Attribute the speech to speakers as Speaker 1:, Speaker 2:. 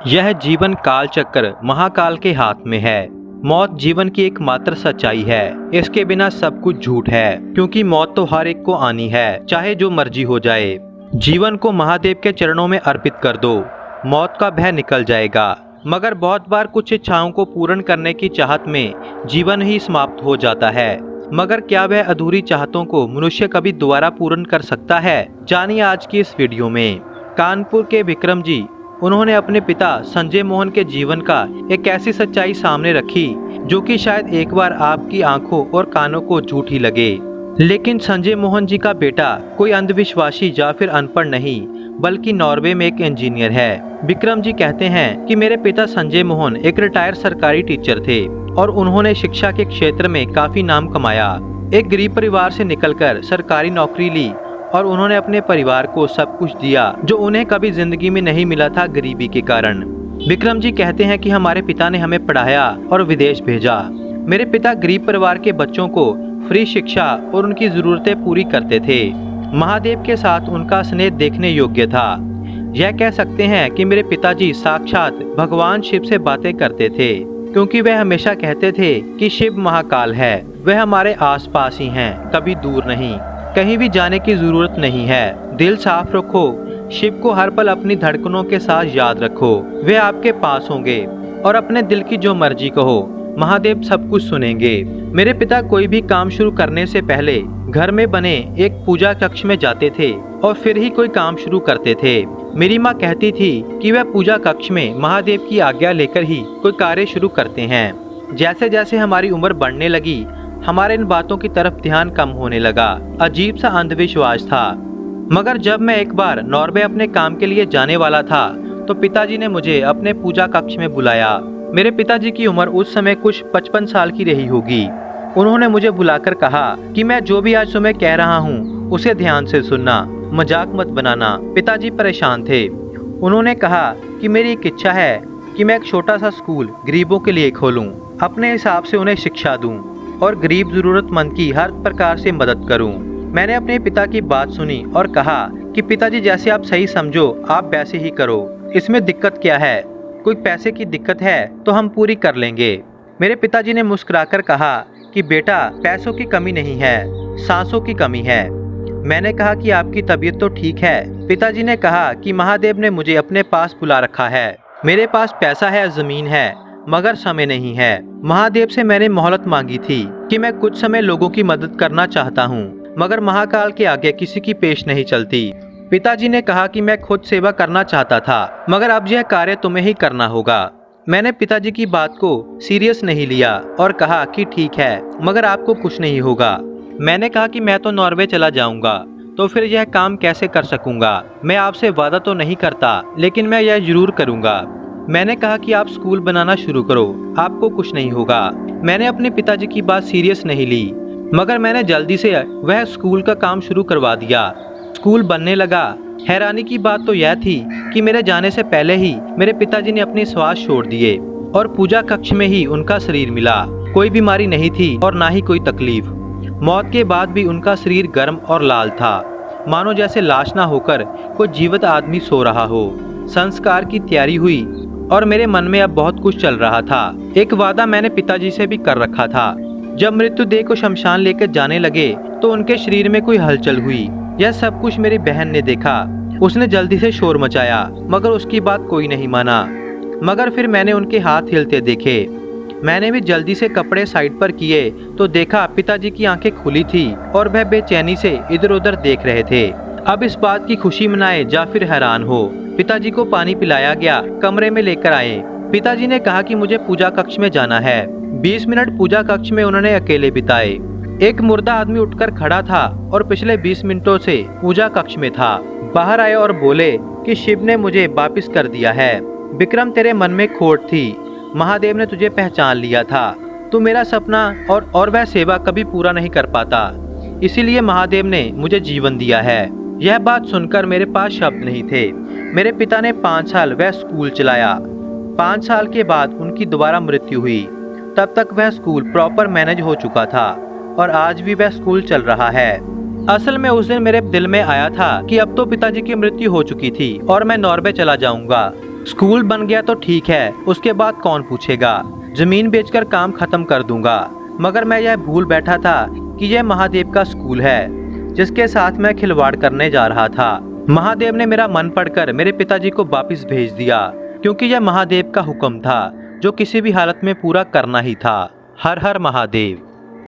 Speaker 1: यह जीवन काल चक्र महाकाल के हाथ में है। मौत जीवन की एकमात्र सच्चाई है। इसके बिना सब कुछ झूठ है, क्योंकि मौत तो हर एक को आनी है, चाहे जो मर्जी हो जाए। जीवन को महादेव के चरणों में अर्पित कर दो, मौत का भय निकल जाएगा। मगर बहुत बार कुछ इच्छाओं को पूर्ण करने की चाहत में जीवन ही समाप्त हो जाता है। मगर क्या वह अधूरी चाहतों को मनुष्य कभी दोबारा पूर्ण कर सकता है? जानिए आज की इस वीडियो में। कानपुर के विक्रम जी, उन्होंने अपने पिता संजय मोहन के जीवन का एक ऐसी सच्चाई सामने रखी जो कि शायद एक बार आपकी आंखों और कानों को झूठी लगे। लेकिन संजय मोहन जी का बेटा कोई अंधविश्वासी या फिर अनपढ़ नहीं, बल्कि नॉर्वे में एक इंजीनियर है। विक्रम जी कहते हैं कि मेरे पिता संजय मोहन एक रिटायर्ड सरकारी टीचर थे और उन्होंने शिक्षा के क्षेत्र में काफी नाम कमाया। एक गरीब परिवार से निकलकर सरकारी नौकरी ली और उन्होंने अपने परिवार को सब कुछ दिया जो उन्हें कभी जिंदगी में नहीं मिला था गरीबी के कारण। विक्रम जी कहते हैं कि हमारे पिता ने हमें पढ़ाया और विदेश भेजा। मेरे पिता गरीब परिवार के बच्चों को फ्री शिक्षा और उनकी जरूरतें पूरी करते थे। महादेव के साथ उनका स्नेह देखने योग्य था। यह कह सकते हैं कि मेरे पिताजी साक्षात भगवान शिव से बातें करते थे, क्योंकि वह हमेशा कहते थे कि शिव महाकाल है, वह हमारे आसपास ही हैं, कभी दूर नहीं। कहीं भी जाने की जरूरत नहीं है। दिल साफ रखो, शिव को हर पल अपनी धड़कनों के साथ याद रखो, वे आपके पास होंगे और अपने दिल की जो मर्जी कहो, महादेव सब कुछ सुनेंगे। मेरे पिता कोई भी काम शुरू करने से पहले घर में बने एक पूजा कक्ष में जाते थे और फिर ही कोई काम शुरू करते थे। मेरी माँ कहती थी कि वह पूजा कक्ष में महादेव की आज्ञा लेकर ही कोई कार्य शुरू करते हैं। जैसे जैसे हमारी उम्र बढ़ने लगी, हमारे इन बातों की तरफ ध्यान कम होने लगा। अजीब सा अंधविश्वास था। मगर जब मैं एक बार नॉर्वे अपने काम के लिए जाने वाला था तो पिताजी ने मुझे अपने पूजा कक्ष में बुलाया। मेरे पिताजी की उम्र उस समय कुछ 55 साल की रही होगी। उन्होंने मुझे बुलाकर कहा कि मैं जो भी आज तुम्हें कह रहा हूँ उसे ध्यान से सुनना, मजाक मत बनाना। पिताजी परेशान थे। उन्होंने कहा कि मेरी एक इच्छा है कि मैं एक छोटा सा स्कूल गरीबों के लिए खोलूँ, अपने हिसाब से उन्हें शिक्षा दूँ और गरीब जरूरतमंद की हर प्रकार से मदद करूं। मैंने अपने पिता की बात सुनी और कहा कि पिताजी जैसे आप सही समझो आप वैसे ही करो, इसमें दिक्कत क्या है? कोई पैसे की दिक्कत है तो हम पूरी कर लेंगे। मेरे पिताजी ने मुस्कुराकर कहा कि बेटा, पैसों की कमी नहीं है, सांसों की कमी है। मैंने कहा कि आपकी तबीयत तो ठीक है। पिताजी ने कहा कि महादेव ने मुझे अपने पास बुला रखा है। मेरे पास पैसा है, जमीन है, मगर समय नहीं है। महादेव से मैंने मोहलत मांगी थी कि मैं कुछ समय लोगों की मदद करना चाहता हूँ, मगर महाकाल के आगे किसी की पेश नहीं चलती। पिताजी ने कहा कि मैं खुद सेवा करना चाहता था, मगर अब यह कार्य तुम्हें ही करना होगा। मैंने पिताजी की बात को सीरियस नहीं लिया और कहा कि ठीक है, मगर आपको कुछ नहीं होगा। मैंने कहा कि मैं तो नॉर्वे चला जाऊंगा, तो फिर यह काम कैसे कर सकूंगा? मैं आपसे वादा तो नहीं करता, लेकिन मैं यह जरूर करूंगा। मैंने कहा कि आप स्कूल बनाना शुरू करो, आपको कुछ नहीं होगा। मैंने अपने पिताजी की बात सीरियस नहीं ली, मगर मैंने जल्दी से वह स्कूल का काम शुरू करवा दिया। स्कूल बनने लगा। हैरानी की बात तो यह थी कि मेरे जाने से पहले ही मेरे पिताजी ने अपने श्वास छोड़ दिए और पूजा कक्ष में ही उनका शरीर मिला। कोई बीमारी नहीं थी और ना ही कोई तकलीफ। मौत के बाद भी उनका शरीर गर्म और लाल था, मानो जैसे लाश ना होकर कोई जीवित आदमी सो रहा हो। संस्कार की तैयारी हुई और मेरे मन में अब बहुत कुछ चल रहा था। एक वादा मैंने पिताजी से भी कर रखा था। जब मृत्युदेह को शमशान लेकर जाने लगे तो उनके शरीर में कोई हलचल हुई। यह सब कुछ मेरी बहन ने देखा। उसने जल्दी से शोर मचाया, मगर उसकी बात कोई नहीं माना। मगर फिर मैंने उनके हाथ हिलते देखे। मैंने भी जल्दी से कपड़े साइड पर किए तो देखा पिताजी की आंखें खुली थी और वह बेचैनी से इधर उधर देख रहे थे। अब इस बात की खुशी मनाए या फिर हैरान हो। पिताजी को पानी पिलाया गया, कमरे में लेकर आए। पिताजी ने कहा कि मुझे पूजा कक्ष में जाना है। 20 मिनट पूजा कक्ष में उन्होंने अकेले बिताए। एक मुर्दा आदमी उठकर खड़ा था और पिछले 20 मिनटों से पूजा कक्ष में था। बाहर आए और बोले कि शिव ने मुझे वापिस कर दिया है। विक्रम, तेरे मन में खोट थी, महादेव ने तुझे पहचान लिया था। तू मेरा सपना और वह सेवा कभी पूरा नहीं कर पाता, इसीलिए महादेव ने मुझे जीवन दिया है। यह बात सुनकर मेरे पास शब्द नहीं थे। मेरे पिता ने 5 साल वह स्कूल चलाया। 5 साल के बाद उनकी दोबारा मृत्यु हुई। तब तक वह स्कूल प्रॉपर मैनेज हो चुका था और आज भी वह स्कूल चल रहा है। असल में उस दिन मेरे दिल में आया था कि अब तो पिताजी की मृत्यु हो चुकी थी और मैं नॉर्वे चला जाऊंगा। स्कूल बन गया तो ठीक है, उसके बाद कौन पूछेगा। जमीन बेचकर काम खत्म कर दूंगा। मगर मैं यह भूल बैठा था कि यह महादेव का स्कूल है जिसके साथ मैं खिलवाड़ करने जा रहा था। महादेव ने मेरा मन पढ़कर मेरे पिताजी को वापस भेज दिया, क्योंकि यह महादेव का हुक्म था जो किसी भी हालत में पूरा करना ही था। हर हर महादेव।